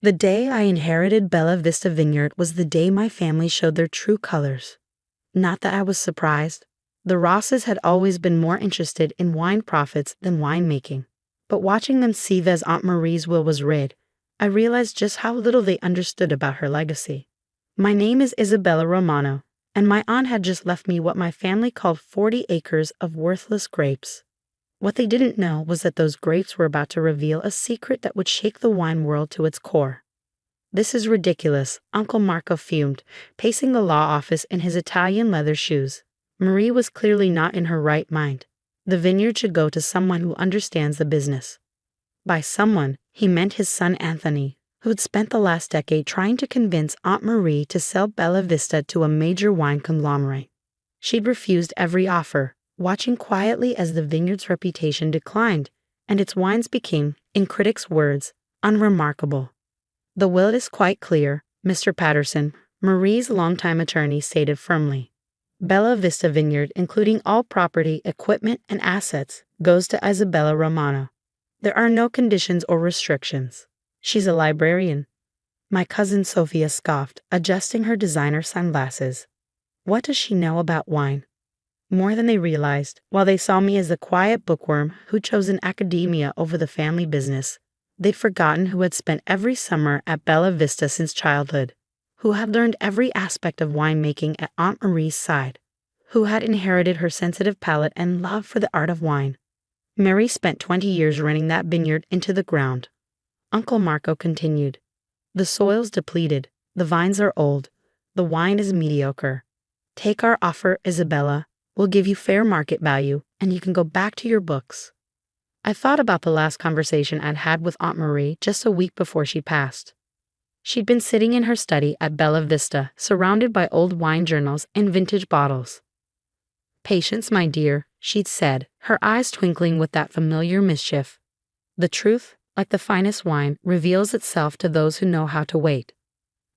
The day I inherited Bella Vista Vineyard was the day my family showed their true colors. Not that I was surprised. The Rosses had always been more interested in wine profits than winemaking. But watching them see as Aunt Marie's will was read, I realized just how little they understood about her legacy. My name is Isabella Romano, and my aunt had just left me what my family called 40 acres of worthless grapes. What they didn't know was that those grapes were about to reveal a secret that would shake the wine world to its core. "This is ridiculous," Uncle Marco fumed, pacing the law office in his Italian leather shoes. Marie was clearly not in her right mind. The vineyard should go to someone who understands the business. By someone, he meant his son Anthony, who had spent the last decade trying to convince Aunt Marie to sell Bella Vista to a major wine conglomerate. She'd refused every offer, watching quietly as the vineyard's reputation declined, and its wines became, in critics' words, unremarkable. "The will is quite clear, Mr. Patterson," Marie's longtime attorney stated firmly. "Bella Vista Vineyard, including all property, equipment, and assets, goes to Isabella Romano. There are no conditions or restrictions. She's a librarian." My cousin Sophia scoffed, adjusting her designer sunglasses. What does she know about wine? More than they realized. While they saw me as the quiet bookworm who chose an academia over the family business, they'd forgotten who had spent every summer at Bella Vista since childhood, who had learned every aspect of winemaking at Aunt Marie's side, who had inherited her sensitive palate and love for the art of wine. Mary spent 20 years running that vineyard into the ground. Uncle Marco continued. "The soil's depleted, the vines are old, the wine is mediocre. Take our offer, Isabella. We'll give you fair market value, and you can go back to your books." I thought about the last conversation I'd had with Aunt Marie just a week before she passed. She'd been sitting in her study at Bella Vista, surrounded by old wine journals and vintage bottles. "Patience, my dear," she'd said, her eyes twinkling with that familiar mischief. "The truth, like the finest wine, reveals itself to those who know how to wait."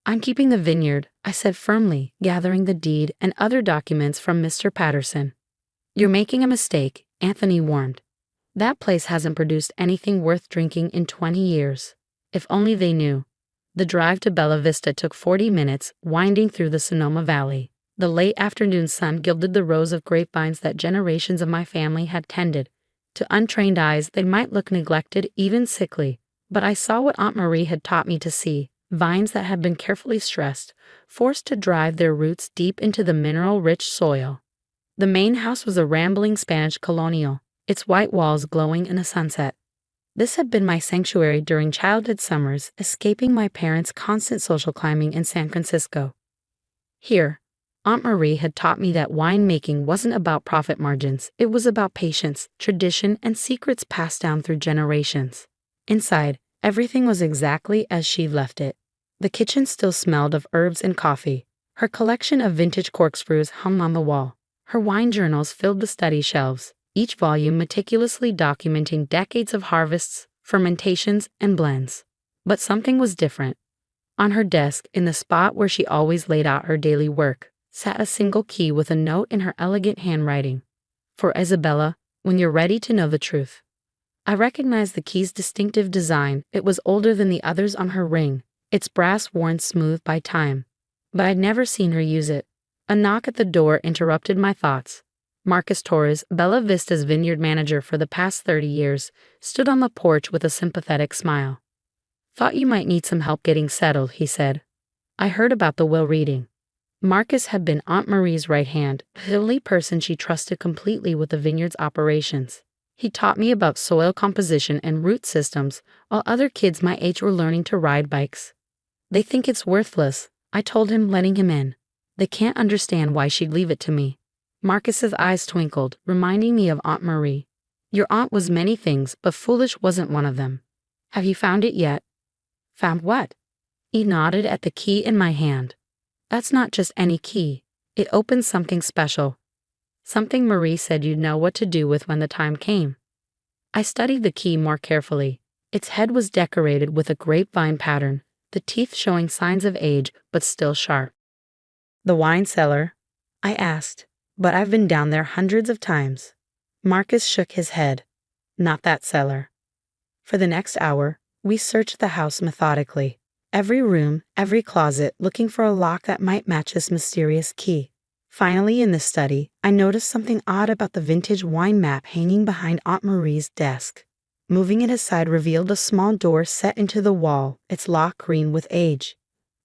"I'm keeping the vineyard," I said firmly, gathering the deed and other documents from Mr. Patterson. "You're making a mistake," Anthony warned. "That place hasn't produced anything worth drinking in 20 years. If only they knew." The drive to Bella Vista took 40 minutes, winding through the Sonoma Valley. The late afternoon sun gilded the rows of grapevines that generations of my family had tended. To untrained eyes, they might look neglected, even sickly, but I saw what Aunt Marie had taught me to see. Vines that had been carefully stressed, forced to drive their roots deep into the mineral-rich soil. The main house was a rambling Spanish colonial, its white walls glowing in a sunset. This had been my sanctuary during childhood summers, escaping my parents' constant social climbing in San Francisco. Here, Aunt Marie had taught me that winemaking wasn't about profit margins, it was about patience, tradition, and secrets passed down through generations. Inside, everything was exactly as she'd left it. The kitchen still smelled of herbs and coffee. Her collection of vintage corkscrews hung on the wall. Her wine journals filled the study shelves, each volume meticulously documenting decades of harvests, fermentations, and blends. But something was different. On her desk, in the spot where she always laid out her daily work, sat a single key with a note in her elegant handwriting. "For Isabella, when you're ready to know the truth." I recognized the key's distinctive design. It was older than the others on her ring, its brass worn smooth by time. But I'd never seen her use it. A knock at the door interrupted my thoughts. Marcus Torres, Bella Vista's vineyard manager for the past 30 years, stood on the porch with a sympathetic smile. "Thought you might need some help getting settled," he said. I heard about the will reading. Marcus had been Aunt Marie's right hand, the only person she trusted completely with the vineyard's operations. He taught me about soil composition and root systems, while other kids my age were learning to ride bikes. "They think it's worthless," I told him, letting him in. "They can't understand why she'd leave it to me." Marcus's eyes twinkled, reminding me of Aunt Marie. "Your aunt was many things, but foolish wasn't one of them. Have you found it yet?" "Found what?" He nodded at the key in my hand. "That's not just any key. It opens something special. Something Marie said you'd know what to do with when the time came." I studied the key more carefully. Its head was decorated with a grapevine pattern, the teeth showing signs of age but still sharp. "The wine cellar?" I asked, "but I've been down there hundreds of times." Marcus shook his head. "Not that cellar." For the next hour, we searched the house methodically. every room, every closet, looking for a lock that might match this mysterious key. Finally, in the study, I noticed something odd about the vintage wine map hanging behind Aunt Marie's desk. Moving it aside revealed a small door set into the wall, its lock green with age.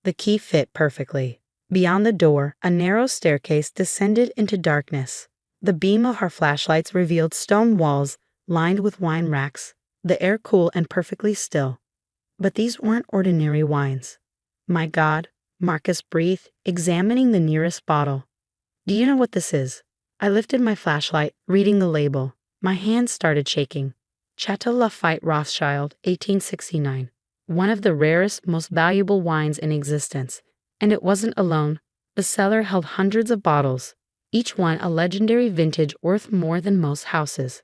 The key fit perfectly. Beyond the door, a narrow staircase descended into darkness. The beam of our flashlights revealed stone walls lined with wine racks, the air cool and perfectly still. But these weren't ordinary wines. My God, Marcus breathed, examining the nearest bottle. Do you know what this is? I lifted my flashlight, reading the label. My hands started shaking. Chateau Lafite Rothschild, 1869. One of the rarest, most valuable wines in existence. And it wasn't alone. The cellar held hundreds of bottles, each one a legendary vintage worth more than most houses.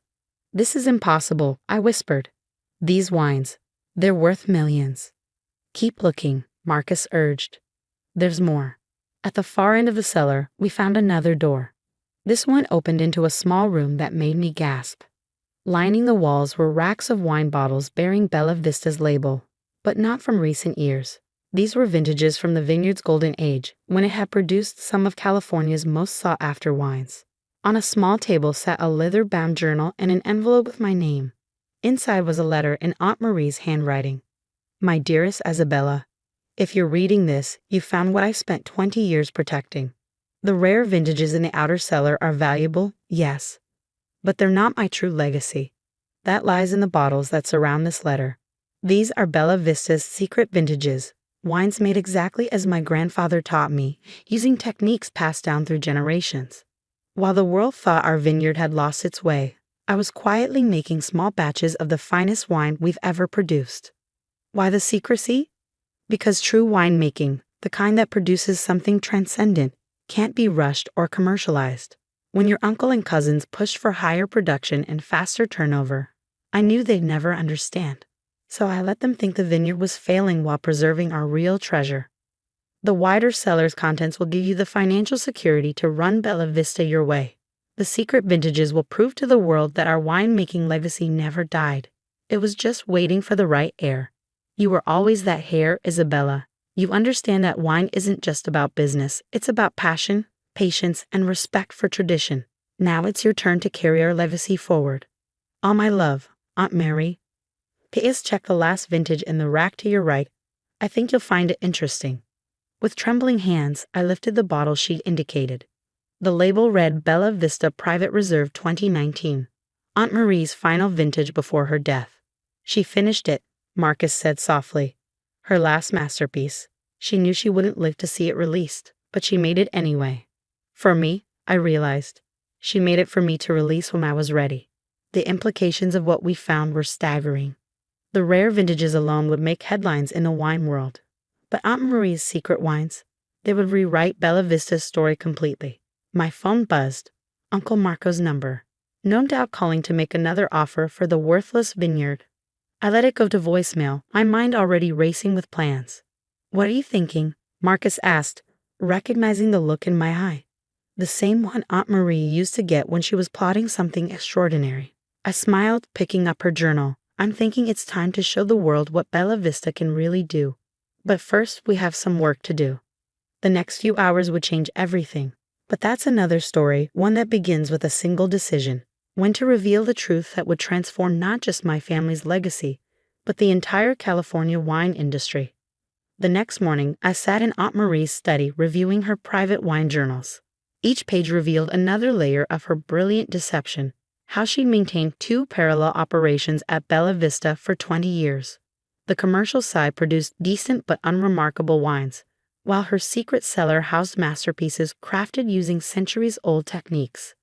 This is impossible, I whispered. These wines, they're worth millions. Keep looking, Marcus urged. There's more. At the far end of the cellar, we found another door. This one opened into a small room that made me gasp. Lining the walls were racks of wine bottles bearing Bella Vista's label, but not from recent years. These were vintages from the Vineyard's golden age, when it had produced some of California's most sought-after wines. On a small table sat a leather-bound journal and an envelope with my name. Inside was a letter in Aunt Marie's handwriting. My dearest Isabella, if you're reading this, you found what I spent 20 years protecting. The rare vintages in the outer cellar are valuable, yes, but they're not my true legacy. That lies in the bottles that surround this letter. These are Bella Vista's secret vintages, wines made exactly as my grandfather taught me, using techniques passed down through generations. While the world thought our vineyard had lost its way, I was quietly making small batches of the finest wine we've ever produced. Why the secrecy? Because true winemaking, the kind that produces something transcendent, can't be rushed or commercialized. When your uncle and cousins pushed for higher production and faster turnover, I knew they'd never understand. So I let them think the vineyard was failing while preserving our real treasure. The wider cellar's contents will give you the financial security to run Bella Vista your way. The secret vintages will prove to the world that our winemaking legacy never died. It was just waiting for the right heir. You were always that heir, Isabella. You understand that wine isn't just about business. It's about passion, patience, and respect for tradition. Now it's your turn to carry our legacy forward. All my love, Aunt Mary. P.S. Check the last vintage in the rack to your right. I think you'll find it interesting. With trembling hands, I lifted the bottle sheet indicated. The label read Bella Vista Private Reserve 2019. Aunt Marie's final vintage before her death. She finished it, Marcus said softly. Her last masterpiece. She knew she wouldn't live to see it released, but she made it anyway. For me, I realized. She made it for me to release when I was ready. The implications of what we found were staggering. The rare vintages alone would make headlines in the wine world. But Aunt Marie's secret wines, they would rewrite Bella Vista's story completely. My phone buzzed. Uncle Marco's number. No doubt calling to make another offer for the worthless vineyard. I let it go to voicemail, my mind already racing with plans. What are you thinking? Marcus asked, recognizing the look in my eye. The same one Aunt Marie used to get when she was plotting something extraordinary. I smiled, picking up her journal. I'm thinking it's time to show the world what Bella Vista can really do. But first, we have some work to do. The next few hours would change everything. But that's another story, one that begins with a single decision. When to reveal the truth that would transform not just my family's legacy, but the entire California wine industry. The next morning, I sat in Aunt Marie's study reviewing her private wine journals. Each page revealed another layer of her brilliant deception, how she maintained two parallel operations at Bella Vista for 20 years. The commercial side produced decent but unremarkable wines, while her secret cellar housed masterpieces crafted using centuries-old techniques.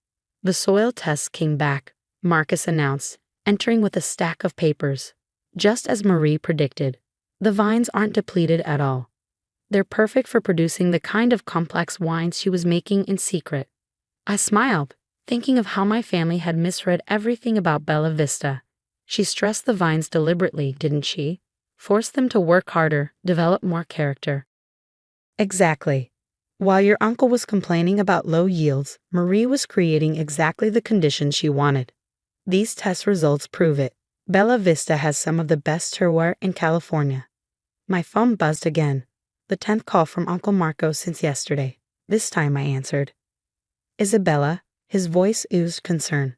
The soil tests came back, Marcus announced, entering with a stack of papers. Just as Marie predicted, the vines aren't depleted at all. They're perfect for producing the kind of complex wines she was making in secret. I smiled, thinking of how my family had misread everything about Bella Vista. She stressed the vines deliberately, didn't she? Forced them to work harder, develop more character. Exactly. While your uncle was complaining about low yields, Marie was creating exactly the conditions she wanted. These test results prove it. Bella Vista has some of the best terroir in California. My phone buzzed again. The 10th call from Uncle Marco since yesterday. This time I answered. Isabella, his voice oozed concern.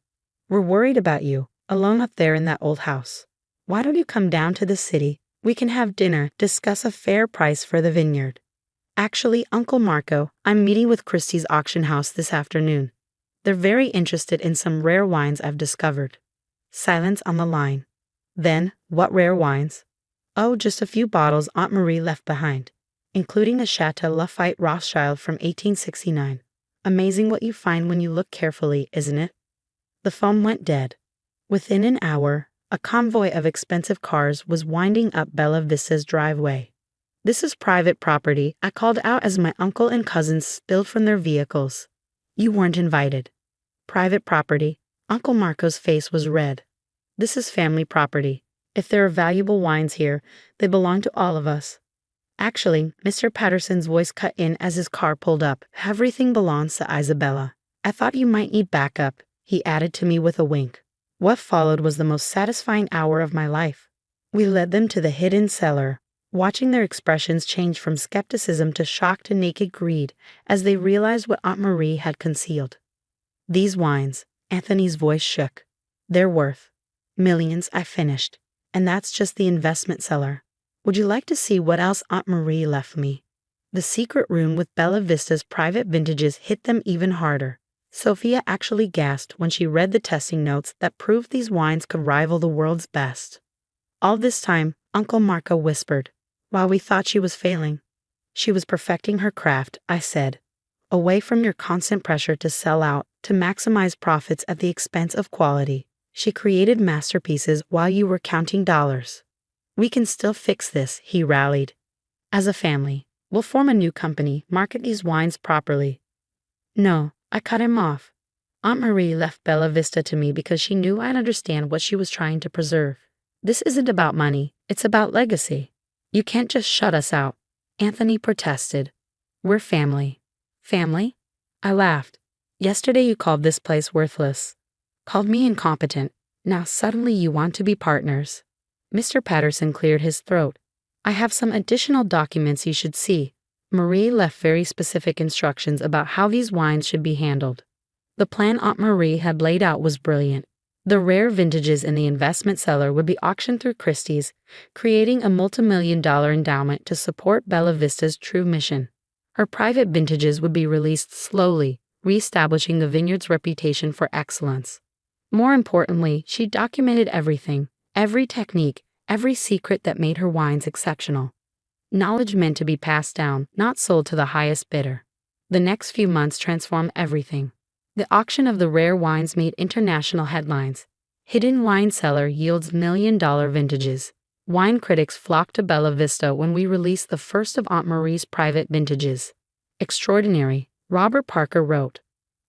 We're worried about you, alone up there in that old house. Why don't you come down to the city? We can have dinner, discuss a fair price for the vineyard. Actually, Uncle Marco, I'm meeting with Christie's auction house this afternoon. They're very interested in some rare wines I've discovered. Silence on the line. Then, what rare wines? Oh, just a few bottles Aunt Marie left behind, including a Chateau Lafite Rothschild from 1869. Amazing what you find when you look carefully, isn't it? The phone went dead. Within an hour, a convoy of expensive cars was winding up Bella Vista's driveway. This is private property, I called out as my uncle and cousins spilled from their vehicles. You weren't invited. Private property. Uncle Marco's face was red. This is family property. If there are valuable wines here, they belong to all of us. Actually, Mr. Patterson's voice cut in as his car pulled up. Everything belongs to Isabella. I thought you might need backup, he added to me with a wink. What followed was the most satisfying hour of my life. We led them to the hidden cellar, watching their expressions change from skepticism to shock to naked greed as they realized what Aunt Marie had concealed. These wines, Anthony's voice shook. They're worth millions, I finished. And that's just the investment cellar. Would you like to see what else Aunt Marie left me? The secret room with Bella Vista's private vintages hit them even harder. Sophia actually gasped when she read the testing notes that proved these wines could rival the world's best. All this time, Uncle Marco whispered, while we thought she was failing. She was perfecting her craft, I said. Away from your constant pressure to sell out, to maximize profits at the expense of quality. She created masterpieces while you were counting dollars. We can still fix this, he rallied. As a family, we'll form a new company, market these wines properly. No, I cut him off. Aunt Marie left Bella Vista to me because she knew I'd understand what she was trying to preserve. This isn't about money, it's about legacy. You can't just shut us out. Anthony protested. We're family. Family? I laughed. Yesterday you called this place worthless. Called me incompetent. Now suddenly you want to be partners. Mr. Patterson cleared his throat. I have some additional documents you should see. Marie left very specific instructions about how these wines should be handled. The plan Aunt Marie had laid out was brilliant. The rare vintages in the investment cellar would be auctioned through Christie's, creating a multi-million-dollar endowment to support Bella Vista's true mission. Her private vintages would be released slowly, re-establishing the vineyard's reputation for excellence. More importantly, she documented everything, every technique, every secret that made her wines exceptional. Knowledge meant to be passed down, not sold to the highest bidder. The next few months transformed everything. The auction of the rare wines made international headlines. Hidden wine cellar yields million-dollar vintages. Wine critics flocked to Bella Vista when we released the first of Aunt Marie's private vintages. Extraordinary, Robert Parker wrote.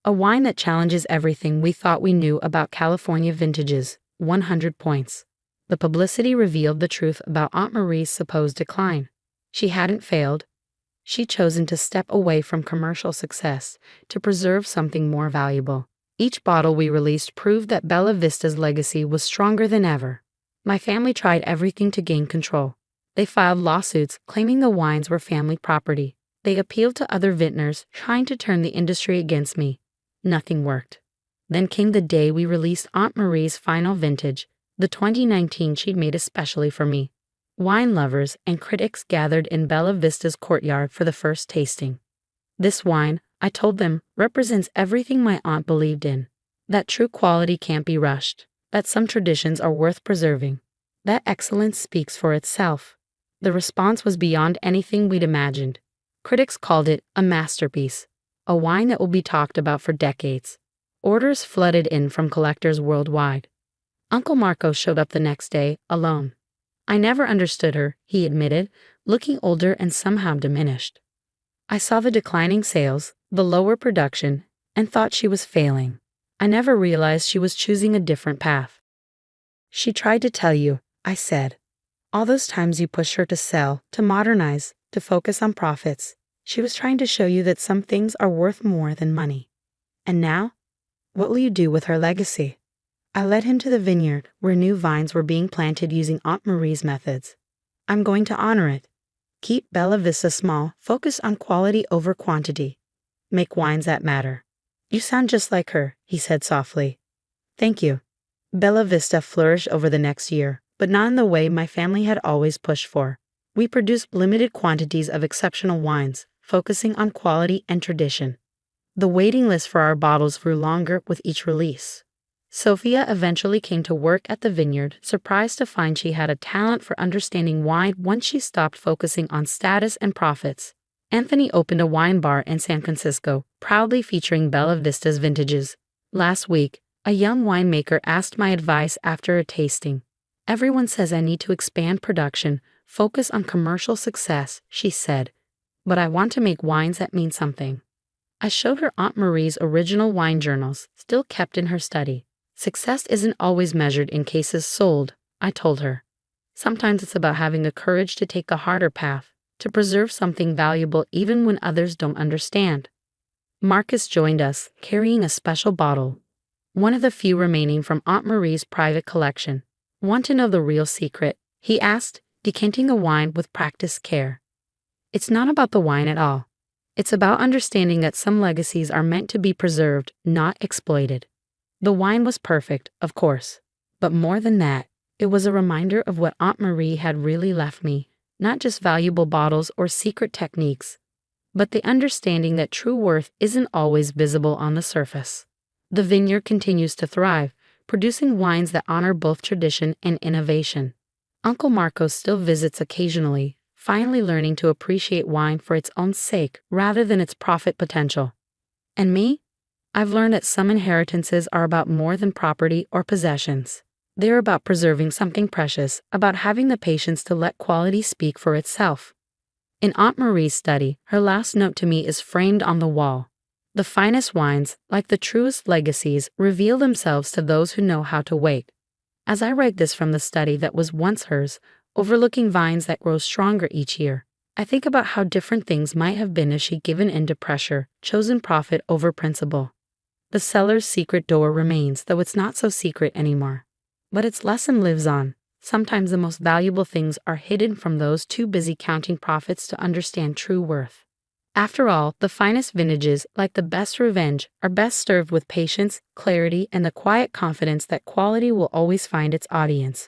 A wine that challenges everything we thought we knew about California vintages, 100 points. The publicity revealed the truth about Aunt Marie's supposed decline. She hadn't failed. She'd chosen to step away from commercial success to preserve something more valuable. Each bottle we released proved that Bella Vista's legacy was stronger than ever. My family tried everything to gain control. They filed lawsuits claiming the wines were family property. They appealed to other vintners, trying to turn the industry against me. Nothing worked. Then came the day we released Aunt Marie's final vintage, the 2019 she'd made especially for me. Wine lovers and critics gathered in Bella Vista's courtyard for the first tasting. This wine, I told them, represents everything my aunt believed in. That true quality can't be rushed. That some traditions are worth preserving. That excellence speaks for itself. The response was beyond anything we'd imagined. Critics called it a masterpiece, a wine that will be talked about for decades. Orders flooded in from collectors worldwide. Uncle Marco showed up the next day, alone. I never understood her, he admitted, looking older and somehow diminished. I saw the declining sales, the lower production, and thought she was failing. I never realized she was choosing a different path. She tried to tell you, I said. All those times you pushed her to sell, to modernize, to focus on profits. She was trying to show you that some things are worth more than money. And now? What will you do with her legacy? I led him to the vineyard, where new vines were being planted using Aunt Marie's methods. I'm going to honor it. Keep Bella Vista small, focus on quality over quantity. Make wines that matter. You sound just like her, he said softly. Thank you. Bella Vista flourished over the next year, but not in the way my family had always pushed for. We produced limited quantities of exceptional wines, focusing on quality and tradition. The waiting list for our bottles grew longer with each release. Sophia eventually came to work at the Vineyard, surprised to find she had a talent for understanding wine once she stopped focusing on status and profits. Anthony opened a wine bar in San Francisco, proudly featuring Bella Vista's vintages. Last week, a young winemaker asked my advice after a tasting. Everyone says I need to expand production, focus on commercial success, she said. But I want to make wines that mean something. I showed her Aunt Marie's original wine journals, still kept in her study. Success isn't always measured in cases sold, I told her. Sometimes it's about having the courage to take the harder path, to preserve something valuable even when others don't understand. Marcus joined us, carrying a special bottle, one of the few remaining from Aunt Marie's private collection. Want to know the real secret? He asked, decanting the wine with practiced care. It's not about the wine at all. It's about understanding that some legacies are meant to be preserved, not exploited. The wine was perfect, of course. But more than that, it was a reminder of what Aunt Marie had really left me, not just valuable bottles or secret techniques, but the understanding that true worth isn't always visible on the surface. The vineyard continues to thrive, producing wines that honor both tradition and innovation. Uncle Marcos still visits occasionally, finally learning to appreciate wine for its own sake rather than its profit potential. And me? I've learned that some inheritances are about more than property or possessions. They're about preserving something precious, about having the patience to let quality speak for itself. In Aunt Marie's study, her last note to me is framed on the wall. The finest wines, like the truest legacies, reveal themselves to those who know how to wait. As I write this from the study that was once hers, overlooking vines that grow stronger each year, I think about how different things might have been if she'd given in to pressure, chosen profit over principle. The cellar's secret door remains, though it's not so secret anymore. But its lesson lives on. Sometimes the most valuable things are hidden from those too busy counting profits to understand true worth. After all, the finest vintages, like the best revenge, are best served with patience, clarity, and the quiet confidence that quality will always find its audience.